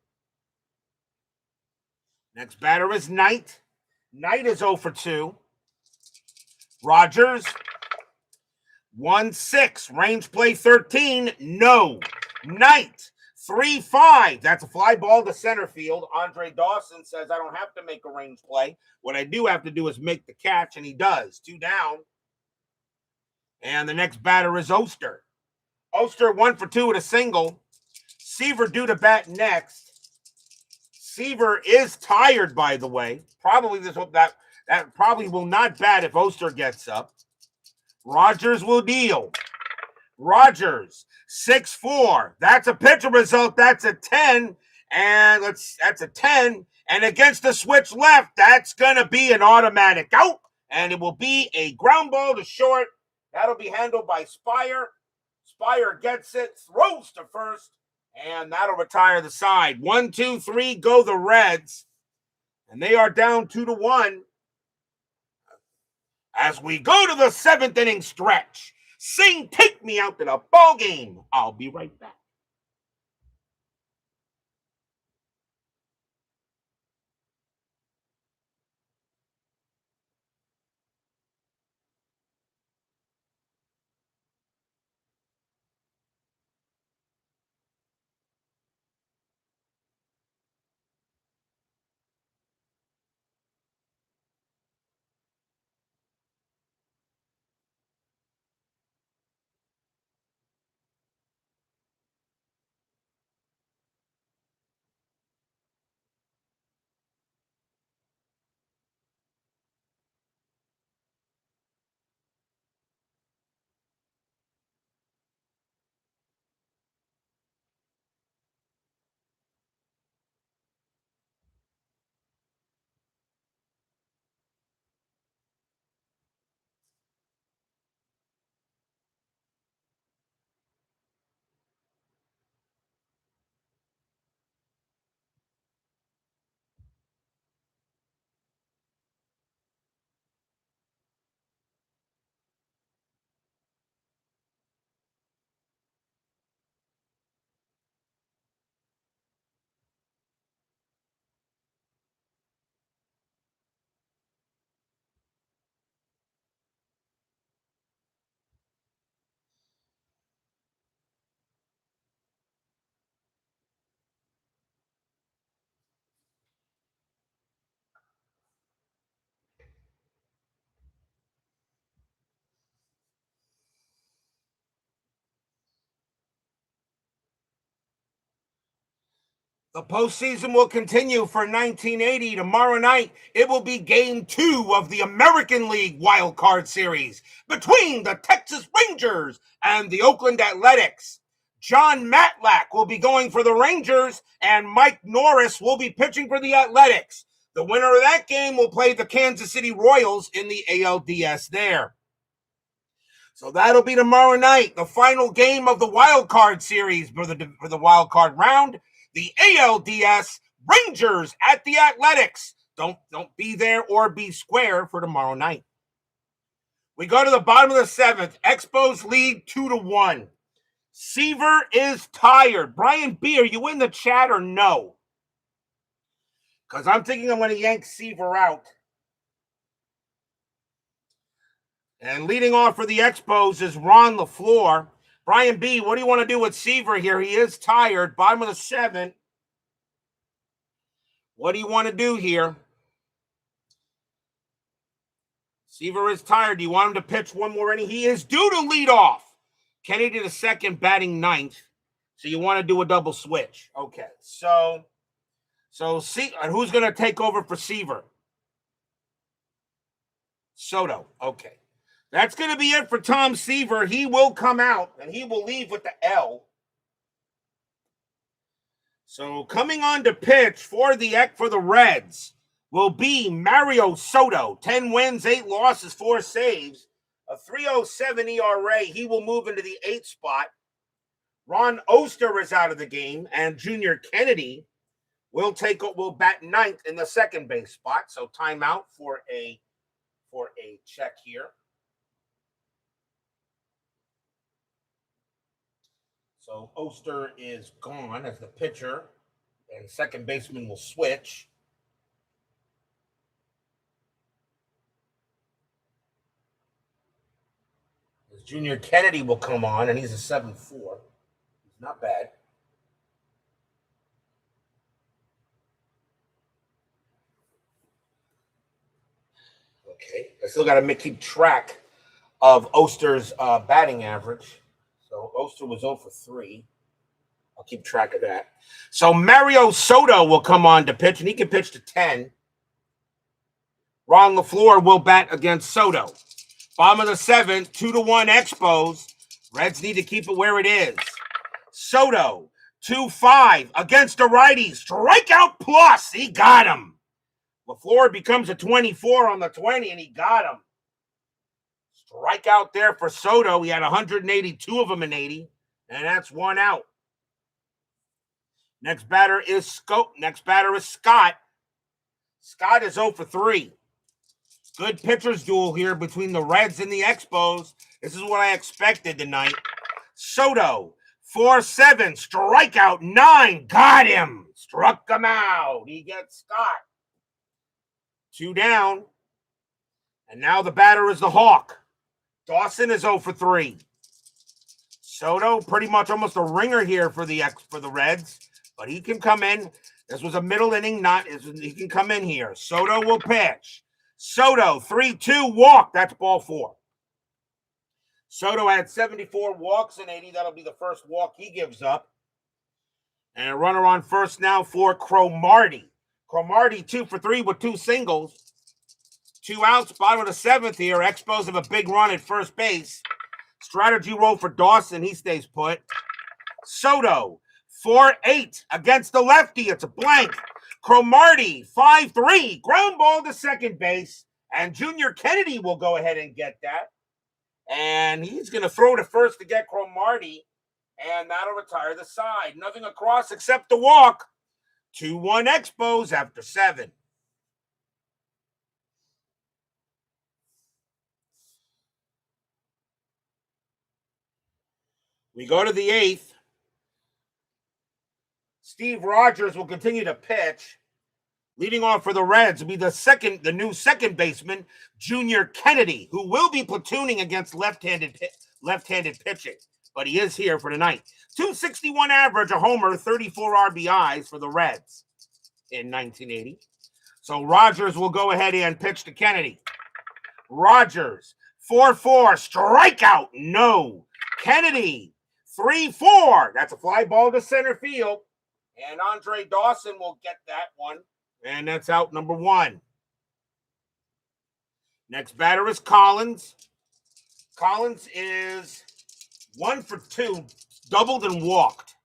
A: Next batter is Knight. Knight is 0 for 2. Rogers, 1-6. Range play 13. No. Knight, 3-5. That's a fly ball to center field. Andre Dawson says I don't have to make a range play. What I do have to do is make the catch, and he does. 2 down. And the next batter is Oster. Oster 1 for 2 with a single. Seaver due to bat next. Seaver is tired, by the way. Probably that probably will not bat if Oster gets up. Rogers will deal. Rogers, 6-4. That's a pitcher result. That's a 10. And that's a 10. And against the switch left, that's gonna be an automatic out. And it will be a ground ball to short. That'll be handled by Spire. Spire gets it, throws to first, and that'll retire the side. 1, 2, 3, go the Reds. And they are down 2-1. As we go to the 7th inning stretch. Sing, take me out to the ball game. I'll be right back. The postseason will continue for 1980. Tomorrow night, it will be game 2 of the American League Wild Card Series between the Texas Rangers and the Oakland Athletics. John Matlack will be going for the Rangers, and Mike Norris will be pitching for the Athletics. The winner of that game will play the Kansas City Royals in the ALDS there. So that'll be tomorrow night, the final game of the Wild Card Series for the Wild Card round. The ALDS Rangers at the Athletics. Don't be there or be square for tomorrow night. We go to the bottom of the 7th. Expos lead 2-1. Seaver is tired. Brian B., are you in the chat or no? Because I'm thinking I'm going to yank Seaver out. And leading off for the Expos is Ron LaFleur. Brian B., what do you want to do with Seaver here? He is tired. Bottom of the 7th. What do you want to do here? Seaver is tired. Do you want him to pitch one more inning? He is due to lead off. Kennedy to second, batting 9th. So you want to do a double switch. Okay. So see, who's going to take over for Seaver? Soto. Okay. That's going to be it for Tom Seaver. He will come out, and he will leave with the L. So coming on to pitch for the Reds will be Mario Soto. 10 wins, 8 losses, 4 saves, a 3.07 ERA. He will move into the 8th spot. Ron Oster is out of the game, and Junior Kennedy will bat 9th in the second base spot. So timeout for a check here. So Oster is gone as the pitcher, and second baseman will switch. As Junior Kennedy will come on, and he's a 7-4. He's not bad. Okay, I still got to keep track of Oster's batting average. So Oster was 0 for 3. I'll keep track of that. So Mario Soto will come on to pitch, and he can pitch to 10. Ron LaFleur will bat against Soto. Bottom of the 7th, 2-1 Expos. Reds need to keep it where it is. Soto, 2-5 against a righty. Strikeout plus. He got him. LaFleur becomes a 24 on the 20, and he got him. Strikeout there for Soto. He had 182 of them in 80, and that's 1 out. Next batter is Scott. Scott is 0 for 3. Good pitchers duel here between the Reds and the Expos. This is what I expected tonight. Soto, 4-7, strikeout 9. Got him. Struck him out. He gets Scott. 2 down. And now the batter is the Hawk. Dawson is 0 for 3. Soto, pretty much almost a ringer here for the Reds, but he can come in. This was a middle inning, he can come in here. Soto will pitch. Soto, 3-2 walk. That's ball 4. Soto had 74 walks in 80. That'll be the first walk he gives up. And a runner on first now for Cromartie. Cromartie 2 for 3 with 2 singles. 2 outs, bottom of the 7th here. Expos have a big run at first base. Strategy roll for Dawson. He stays put. Soto, 4-8 against the lefty. It's a blank. Cromartie, 5-3. Ground ball to second base. And Junior Kennedy will go ahead and get that. And he's going to throw to first to get Cromartie. And that'll retire the side. Nothing across except the walk. 2-1 Expos after 7. We go to the 8th. Steve Rogers will continue to pitch. Leading off for the Reds will be the new second baseman, Junior Kennedy, who will be platooning against left-handed pitching. But he is here for tonight. 261 average, a homer, 34 RBIs for the Reds in 1980. So Rogers will go ahead and pitch to Kennedy. Rogers, 4-4, strikeout, no. Kennedy, 3-4. That's a fly ball to center field. And Andre Dawson will get that one. And that's out number 1. Next batter is Collins. Collins is 1 for 2, doubled and walked.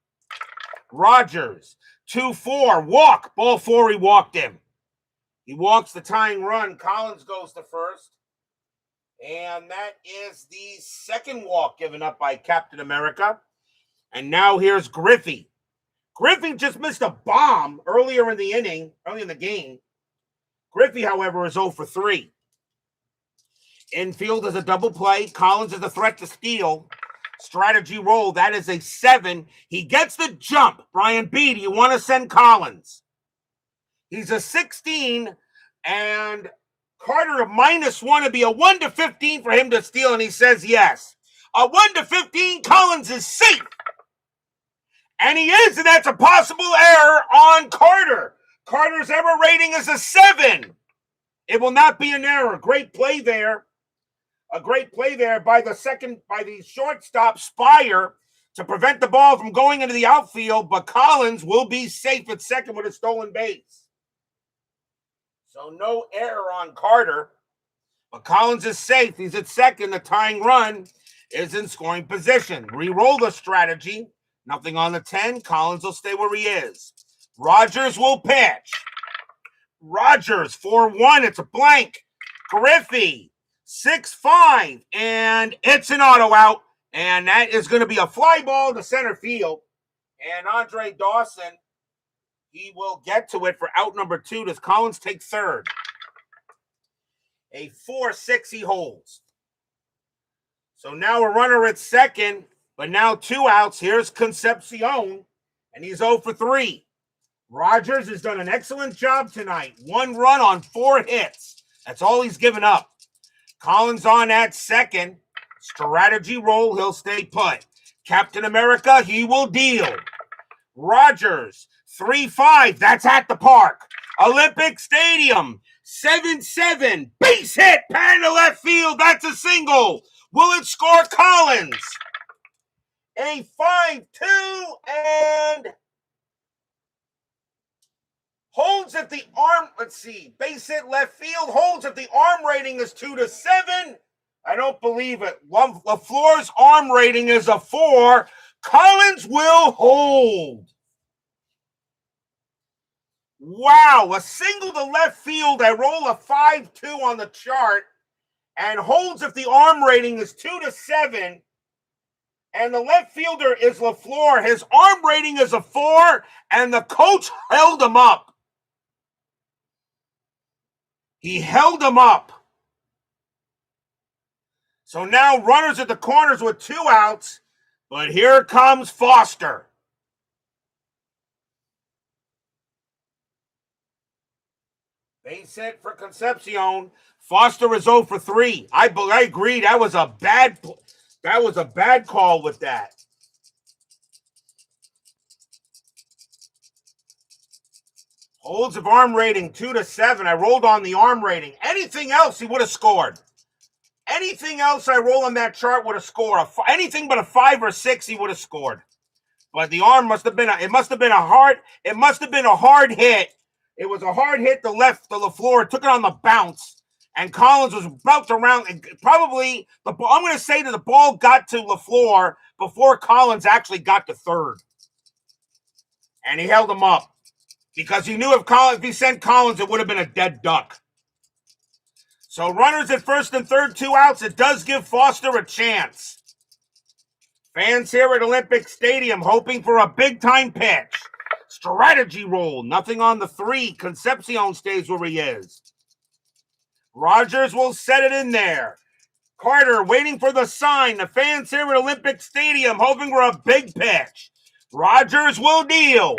A: Rogers, 2-4, walk. Ball 4, he walked him. He walks the tying run. Collins goes to first. And that is the second walk given up by Captain America. And now here's Griffey. Griffey just missed a bomb earlier in the game. Griffey, however, is 0 for 3. Infield is a double play. Collins is a threat to steal. Strategy roll. That is a 7. He gets the jump. Brian B., do you want to send Collins? He's a 16, and Carter a -1 would be a 1 to 15 for him to steal, and he says yes. A 1 to 15, Collins is safe. And he is, and that's a possible error on Carter. Carter's error rating is a 7. It will not be an error. Great play there. A great play there by the shortstop, Spire, to prevent the ball from going into the outfield, but Collins will be safe at second with a stolen base. So no error on Carter, but Collins is safe. He's at second. The tying run is in scoring position. Re-roll the strategy. Nothing on the 10. Collins will stay where he is. Rogers will pitch. Rogers, 4-1. It's a blank. Griffey, 6-5. And it's an auto out. And that is going to be a fly ball to center field. And Andre Dawson, he will get to it for out number 2. Does Collins take third? A 4-6 he holds. So now a runner at second, but now 2 outs. Here's Concepcion, and he's 0 for 3. Rogers has done an excellent job tonight. 1 run on 4 hits. That's all he's given up. Collins on at second. Strategy roll. He'll stay put. Captain America, he will deal. Rogers, 3-5. That's at the park. Olympic Stadium, 7-7. Base hit. Pan to left field. That's a single. Will it score Collins? A 5-2 and holds at the arm. Let's see. Base hit left field. Holds at the arm rating is 2-7. I don't believe it. LaFleur's arm rating is a 4. Collins will hold. Wow. A single to left field. I roll a 5-2 on the chart. And holds if the arm rating is 2-7. And the left fielder is LaFleur. His arm rating is a 4, and the coach held him up. He held him up. So now runners at the corners with 2 outs, but here comes Foster. Base hit for Concepcion. Foster is 0 for 3. I agree. That was a bad call with that. Holds of arm rating 2-7. I rolled on the arm rating. Anything else, he would have scored. Anything else I roll on that chart would have scored. Anything but a 5 or 6, he would have scored. But the arm must have been a hard hit. It was a hard hit to LaFleur. Took it on the bounce. And Collins was about to round, and probably I'm going to say that the ball got to LaFleur before Collins actually got to third. And he held him up because he knew if he sent Collins, it would have been a dead duck. So runners at first and third, 2 outs. It does give Foster a chance. Fans here at Olympic Stadium hoping for a big-time pitch. Strategy roll. Nothing on the 3. Concepcion stays where he is. Rogers will set it in there. Carter waiting for the sign. The fans here at Olympic Stadium hoping for a big pitch. Rogers will deal.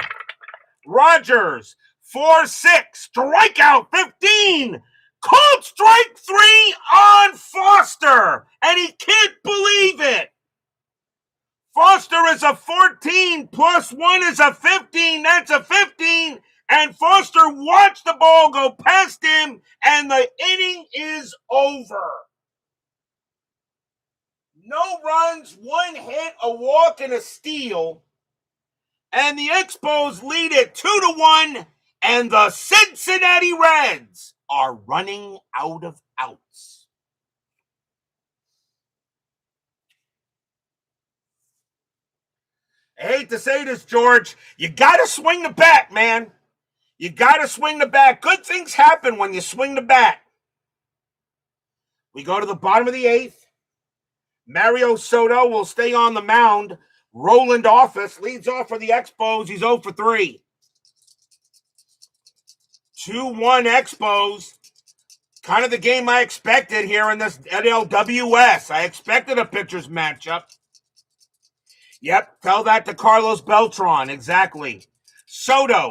A: Rogers, 4-6. Strikeout, 15. Called strike 3 on Foster. And he can't believe it. Foster is a 14 plus 1 is a 15. That's a 15. And Foster watched the ball go past him, and the inning is over. No runs, 1 hit, a walk, and a steal. And the Expos lead it 2-1, and the Cincinnati Reds are running out of outs. I hate to say this, George. You got to swing the bat, man. You got to swing the bat. Good things happen when you swing the bat. We go to the bottom of the 8th. Mario Soto will stay on the mound. Roland Office leads off for the Expos. He's 0 for 3. 2-1 Expos. Kind of the game I expected here in this NLWS. I expected a pitcher's matchup. Yep, tell that to Carlos Beltran. Exactly. Soto.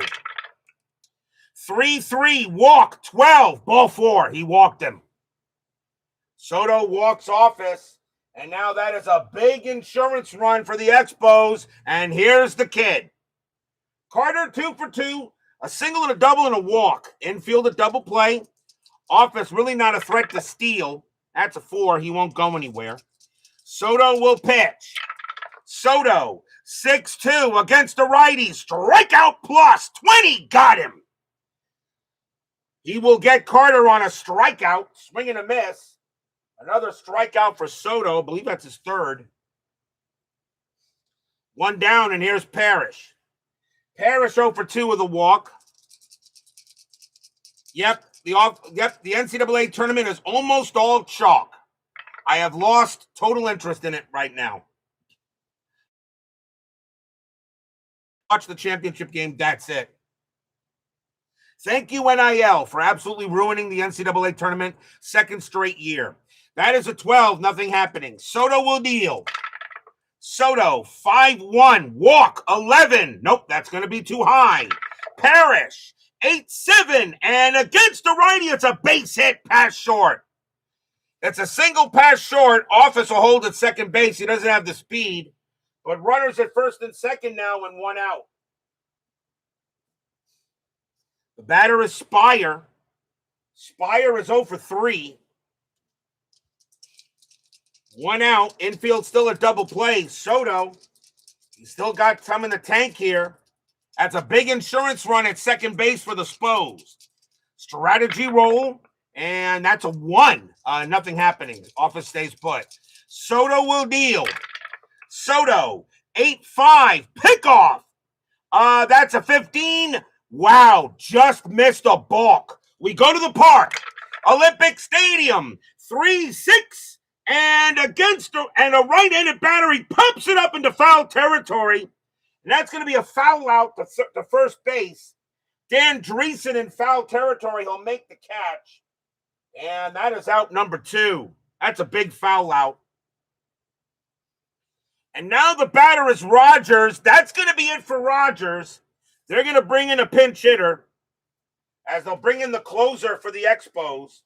A: 3-3, walk, 12, ball 4. He walked him. Soto walks Office, and now that is a big insurance run for the Expos, and here's the kid. Carter, 2 for 2, a single and a double and a walk. Infield a double play. Office really not a threat to steal. That's a 4. He won't go anywhere. Soto will pitch. Soto, 6-2 against the righty. Strikeout plus 20. Got him. He will get Carter on a strikeout. Swing and a miss. Another strikeout for Soto. I believe that's his 3rd. 1 down, and here's Parrish. Parrish 0 for 2 with a walk. Yep, the NCAA tournament is almost all chalk. I have lost total interest in it right now. Watch the championship game, that's it. Thank you, NIL, for absolutely ruining the NCAA tournament 2nd straight year. That is a 12, nothing happening. Soto will deal. Soto, 5-1, walk, 11. Nope, that's going to be too high. Parrish, 8-7, and against the righty, it's a base hit, pass short. It's a single pass short. Office will hold at second base. He doesn't have the speed, but runners at first and second now and 1 out. The batter is Spire. Spire is 0 for 3. 1 out. Infield still a double play. Soto, he's still got some in the tank here. That's a big insurance run at second base for the Spos. Strategy roll, and that's a 1. Nothing happening. Office stays put. Soto will deal. Soto, 8-5, pickoff. That's a 15. Wow, just missed a balk. We go to the park. Olympic Stadium, 3-6, and a right-handed batter, he pumps it up into foul territory. And that's going to be a foul out to first base. Dan Dreesen in foul territory. He'll make the catch. And that is out number 2. That's a big foul out. And now the batter is Rogers. That's going to be it for Rogers. They're going to bring in a pinch hitter as they'll bring in the closer for the Expos.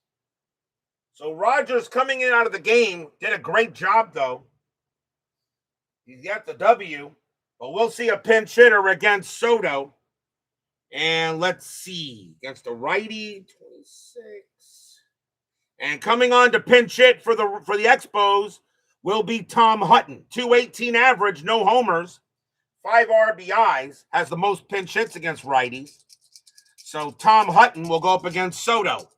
A: So Rogers coming in out of the game did a great job, though. He's got the W, but we'll see a pinch hitter against Soto. And let's see, against the righty, 26. And coming on to pinch hit for the Expos will be Tom Hutton. 218 average, no homers. 5 RBIs, has the most pinch hits against righties. So Tom Hutton will go up against Soto.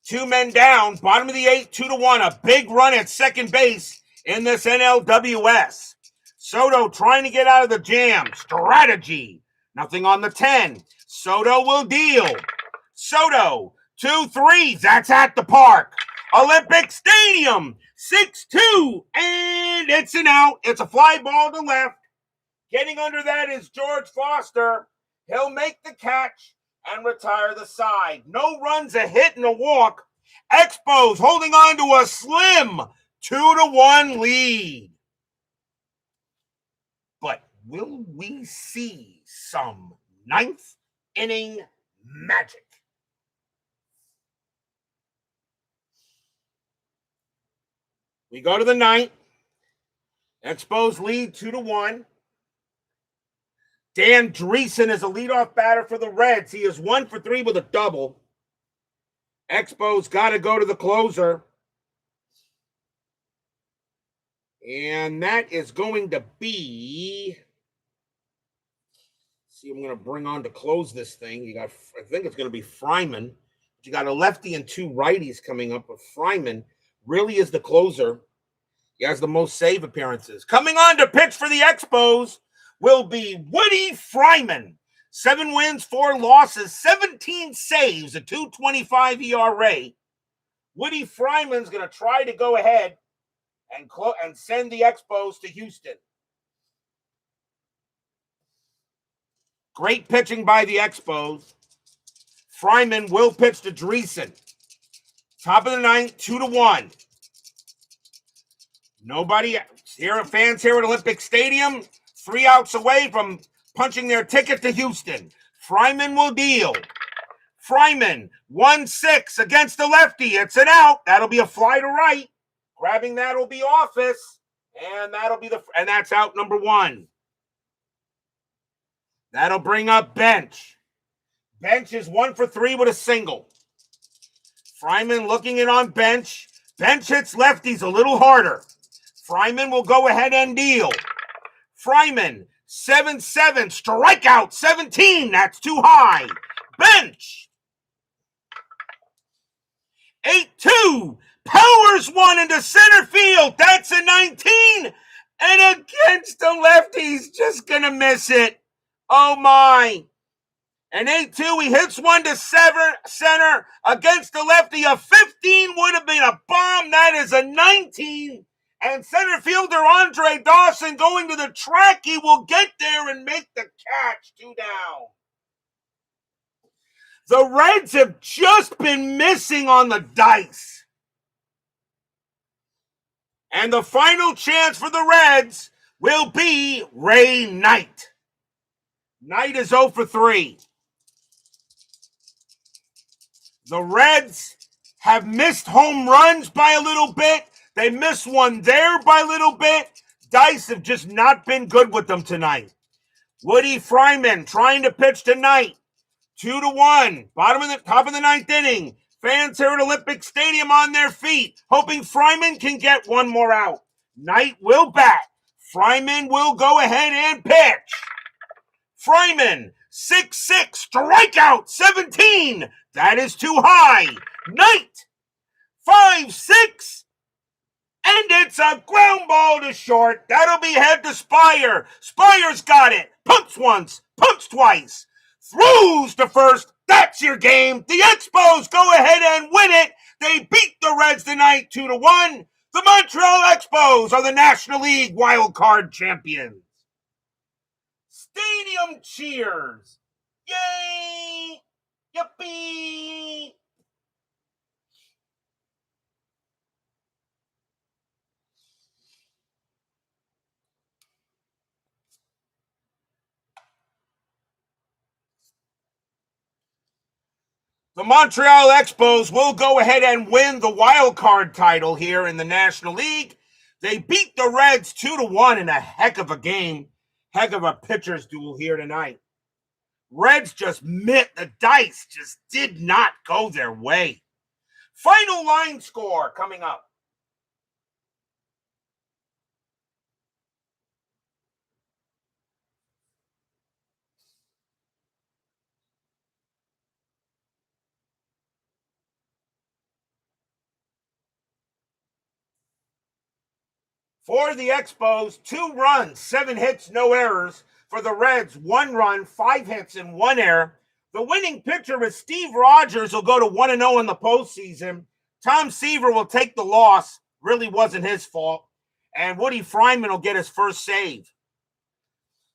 A: 2 men down, bottom of the 8, 2-1. A big run at second base in this NLWS. Soto trying to get out of the jam. Strategy. Nothing on the 10. Soto will deal. Soto, 2-3. That's at the park. Olympic Stadium, 6-2, and it's an out. It's a fly ball to left. Getting under that is George Foster. He'll make the catch and retire the side. No runs, a hit, and a walk. Expos holding on to a slim 2-1 lead. But will we see some 9th inning magic? We go to the 9th. Expos lead 2-1. Dan Dreesen is a leadoff batter for the Reds. He is 1 for 3 with a double. Expos got to go to the closer. And that is going to be See, I'm going to bring on to close this thing. You got, I think it's going to be Fryman. You got a lefty and two righties coming up, but Fryman really is the closer. He has the most save appearances. Coming on to pitch for the Expos will be Woody Fryman. 7 wins, 4 losses, 17 saves, a 2.25 ERA. Woody Fryman's going to try to go ahead and send the Expos to Houston. Great pitching by the Expos. Fryman will pitch to Dreesen. Top of the ninth, 2-1. Nobody here, fans here at Olympic Stadium, 3 outs away from punching their ticket to Houston. Fryman will deal. Fryman, 1-6 against the lefty. It's an out. That'll be a fly to right. Grabbing that will be Office, and that's out number 1. That'll bring up Bench. Bench is 1 for 3 with a single. Fryman looking in on Bench. Bench hits lefties a little harder. Fryman will go ahead and deal. Fryman, 7-7, strikeout 17. That's too high. Bench. 8-2, powers one into center field. That's a 19. And against the lefties, just going to miss it. Oh, my. An 8-2, he hits one to center against the lefty. A 15 would have been a bomb. That is a 19. And center fielder Andre Dawson going to the track. He will get there and make the catch. 2 down. The Reds have just been missing on the dice. And the final chance for the Reds will be Ray Knight. Knight is 0 for 3. The Reds have missed home runs by a little bit. They missed one there by a little bit. Dice have just not been good with them tonight. Woody Fryman trying to pitch to Knight. 2-1. Top of the 9th inning. Fans here at Olympic Stadium on their feet, hoping Fryman can get one more out. Knight will bat. Fryman will go ahead and pitch. Fryman, 6-6, strikeout 17. That is too high. Knight, 5-6. And it's a ground ball to short. That'll be head to Spire. Spire's got it. Punts once, punts twice. Throws to first. That's your game. The Expos go ahead and win it. They beat the Reds tonight 2-1. The Montreal Expos are the National League wild card champions. Stadium cheers. Yay! Yippee! The Montreal Expos will go ahead and win the wild card title here in the National League. They beat the Reds 2-1 in a heck of a game. Heck of a pitcher's duel here tonight. Reds just the dice just did not go their way. Final line score coming up. For the Expos, 2 runs, 7 hits, no errors. For the Reds, 1 run, 5 hits, and 1 error. The winning pitcher is Steve Rogers, will go to 1-0 in the postseason. Tom Seaver will take the loss. Really wasn't his fault. And Woody Fryman will get his first save.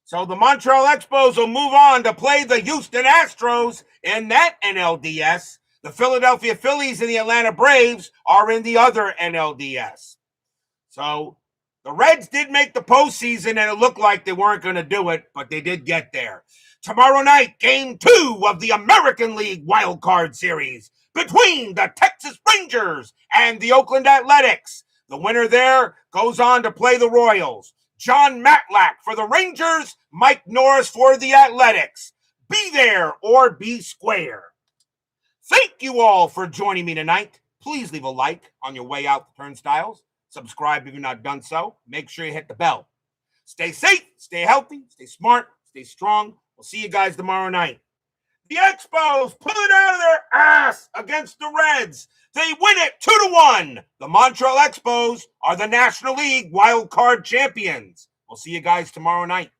A: So the Montreal Expos will move on to play the Houston Astros in that NLDS. The Philadelphia Phillies and the Atlanta Braves are in the other NLDS. So the Reds did make the postseason, and it looked like they weren't going to do it, but they did get there. Tomorrow night, Game 2 of the American League Wild Card Series between the Texas Rangers and the Oakland Athletics. The winner there goes on to play the Royals. John Matlack for the Rangers, Mike Norris for the Athletics. Be there or be square. Thank you all for joining me tonight. Please leave a like on your way out the turnstiles. Subscribe if you've not done so. Make sure you hit the bell. Stay safe, stay healthy, stay smart, stay strong. We'll see you guys tomorrow night. The Expos pull it out of their ass against the Reds. They win it 2-1. The Montreal Expos are the National League wild card champions. We'll see you guys tomorrow night.